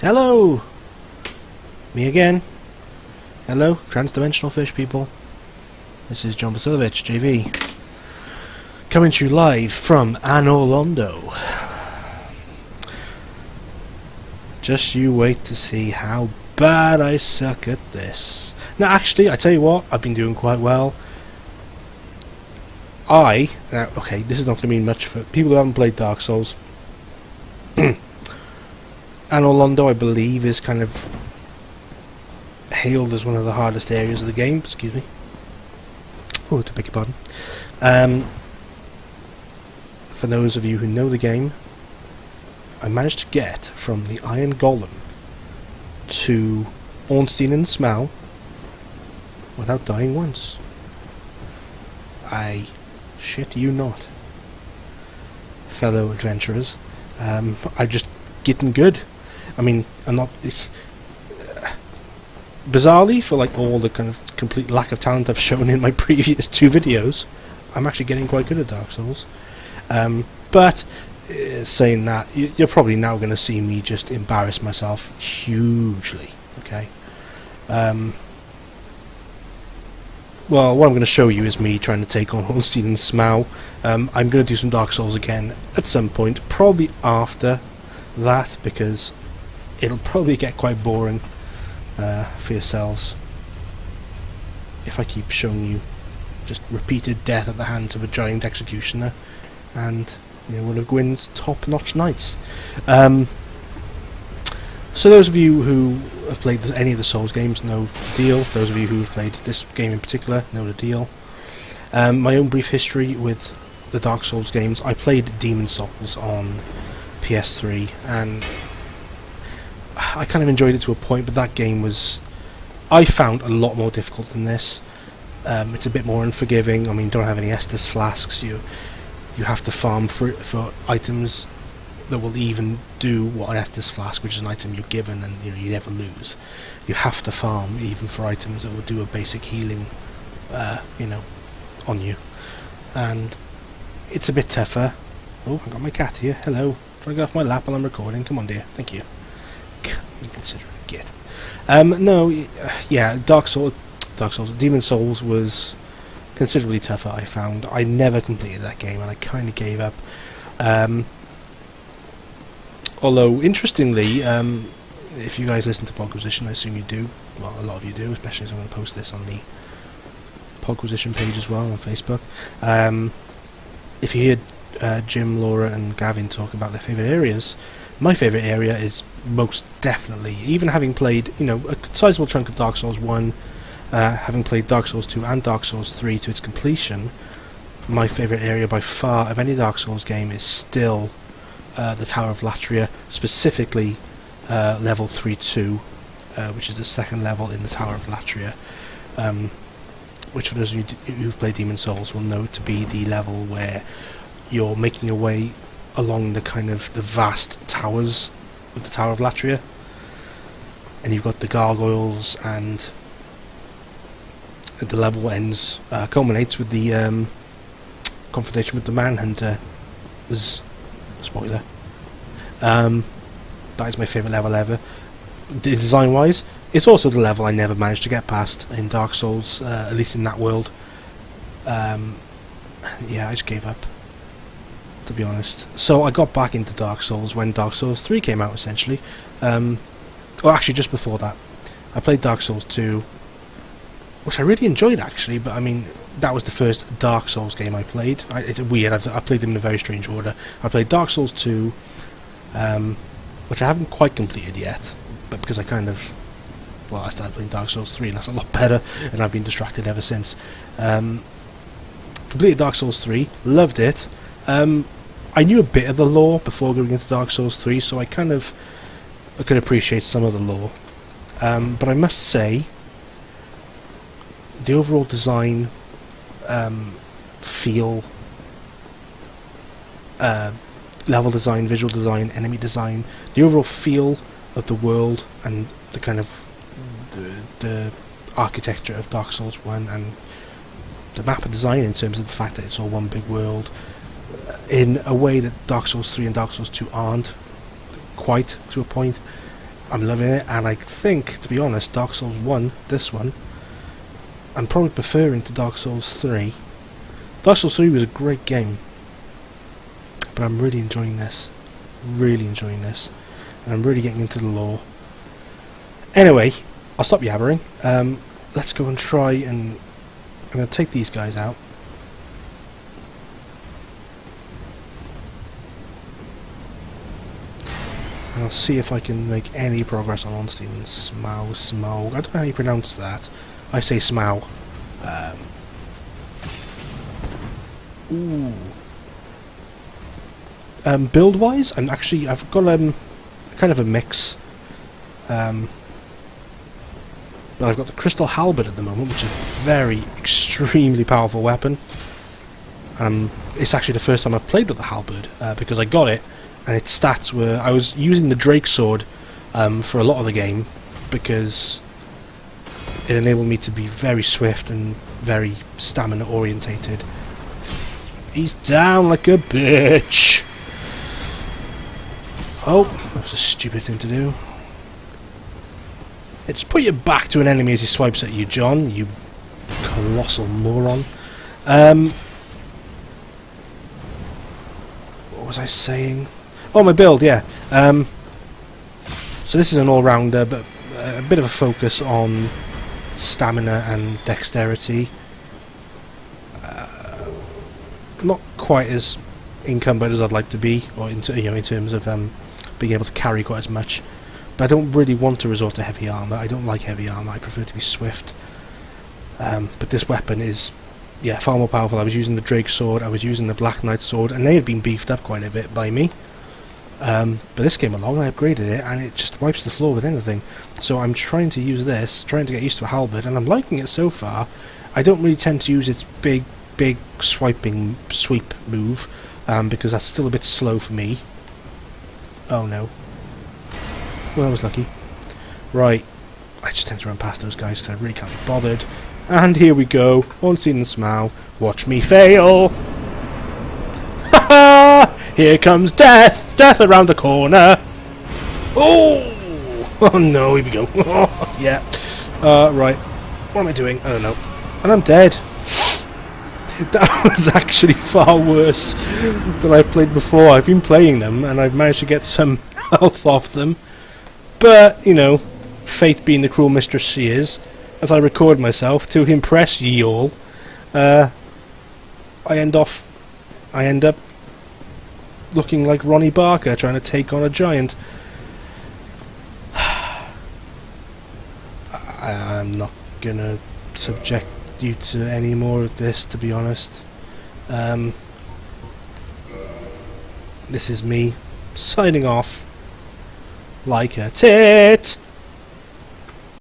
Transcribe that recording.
Hello! Me again. Hello, Transdimensional Fish people. This is John Vasilovich, JV. Coming to you live from Orlando. Just you wait to see how bad I suck at this. Now actually, I tell you what, I've been doing quite well. Okay, this is not going to mean much for people who haven't played Dark Souls. Orlando, I believe, is kind of hailed as one of the hardest areas of the game. Excuse me. Oh, to beg your pardon. For those of you who know the game, I managed to get from the Iron Golem to Ornstein and Smell without dying once. I shit you not, fellow adventurers. I'm just getting good. I mean, I'm not... bizarrely, for like all the kind of complete lack of talent I've shown in my previous two videos, I'm actually getting quite good at Dark Souls. But saying that, you're probably now going to see me just embarrass myself hugely. Okay. Well, what I'm going to show you is me trying to take on Ornstein and Smell. I'm going to do some Dark Souls again at some point, probably after that, because it'll probably get quite boring for yourselves if I keep showing you just repeated death at the hands of a giant executioner and, you know, one of Gwyn's top-notch knights. So those of you who have played any of the Souls games know the deal. Those of you who have played this game in particular know the deal. My own brief history with the Dark Souls games: I played Demon Souls on PS3 and I kind of enjoyed it to a point, but that game was, I found, a lot more difficult than this. It's a bit more unforgiving. I mean, you don't have any Estus flasks. You have to farm for items that will even do what an Estus flask, which is an item you're given and you never lose. You have to farm even for items that will do a basic healing, on you. And it's a bit tougher. Oh, I got my cat here. Hello. Try to get off my lap while I'm recording. Come on, dear. Thank you. Inconsiderate git. Dark Souls, Demon Souls was considerably tougher, I found. I never completed that game and I kind of gave up. Although, interestingly, if you guys listen to Podquisition, I assume you do. Well, a lot of you do, especially as I'm going to post this on the Podquisition page as well on Facebook. If you hear Jim, Laura and Gavin talk about their favourite areas, my favourite area is most definitely, even having played, a sizable chunk of Dark Souls 1, having played Dark Souls 2 and Dark Souls 3 to its completion, my favourite area by far of any Dark Souls game is still the Tower of Latria, specifically level 3-2, which is the second level in the Tower of Latria, which for those of you who've played Demon Souls will know to be the level where you're making your way along the kind of the vast towers of the Tower of Latria, and you've got the gargoyles, and the level culminates with the confrontation with the Manhunter. Spoiler. That is my favourite level ever. Design wise, it's also the level I never managed to get past in Dark Souls, at least in that world. I just gave up, to be honest. So I got back into Dark Souls when Dark Souls 3 came out, essentially. Actually just before that. I played Dark Souls 2, which I really enjoyed actually, but I mean, that was the first Dark Souls game I played. It's weird, I've played them in a very strange order. I played Dark Souls 2, which I haven't quite completed yet, but because I started playing Dark Souls 3 and that's a lot better, and I've been distracted ever since. Completed Dark Souls 3, loved it. I knew a bit of the lore before going into Dark Souls 3, so I could appreciate some of the lore. But I must say, the overall design, feel, level design, visual design, enemy design, the overall feel of the world and the kind of the architecture of Dark Souls 1 and the map design in terms of the fact that it's all one big world, in a way that Dark Souls 3 and Dark Souls 2 aren't quite, to a point. I'm loving it, and I think, to be honest, Dark Souls 1, this one, I'm probably preferring to Dark Souls 3. Dark Souls 3 was a great game, but I'm really enjoying this. Really enjoying this. And I'm really getting into the lore. Anyway, I'll stop yabbering. Let's go and try and... I'm going to take these guys out. And I'll see if I can make any progress on Ornstein Smaug. I don't know how you pronounce that. I say Smaug. Ooh. Build-wise, I've got kind of a mix. But I've got the Crystal Halberd at the moment, which is a very, extremely powerful weapon. It's actually the first time I've played with the Halberd, because I got it, and its stats were... I was using the Drake Sword for a lot of the game, because it enabled me to be very swift and very stamina-orientated. He's down like a bitch! Oh, that was a stupid thing to do. Yeah, just put your back to an enemy as he swipes at you, John, you colossal moron. What was I saying? Oh, my build, yeah. So this is an all-rounder, but a bit of a focus on stamina and dexterity. Not quite as encumbered as I'd like to be, or in terms of being able to carry quite as much. But I don't really want to resort to heavy armour. I don't like heavy armour. I prefer to be swift. But this weapon is, yeah, far more powerful. I was using the Drake Sword, I was using the Black Knight Sword, and they had been beefed up quite a bit by me. But this came along, and I upgraded it, and it just wipes the floor with anything. So I'm trying to use this, trying to get used to a halberd, and I'm liking it so far. I don't really tend to use its big sweep move, because that's still a bit slow for me. Oh no. Well, I was lucky. Right. I just tend to run past those guys because I really can't be bothered. And here we go. Ornstein and Smaug. Watch me fail! Ha ha! Here comes death! Death around the corner! Oh! Oh no, here we go. Yeah. Right. What am I doing? I don't know. And I'm dead. That was actually far worse than I've played before. I've been playing them, and I've managed to get some health off them. But, you know, fate being the cruel mistress she is, as I record myself to impress ye all, I end up looking like Ronnie Barker trying to take on a giant. I'm not gonna subject you to any more of this, to be honest. This is me signing off like a tit.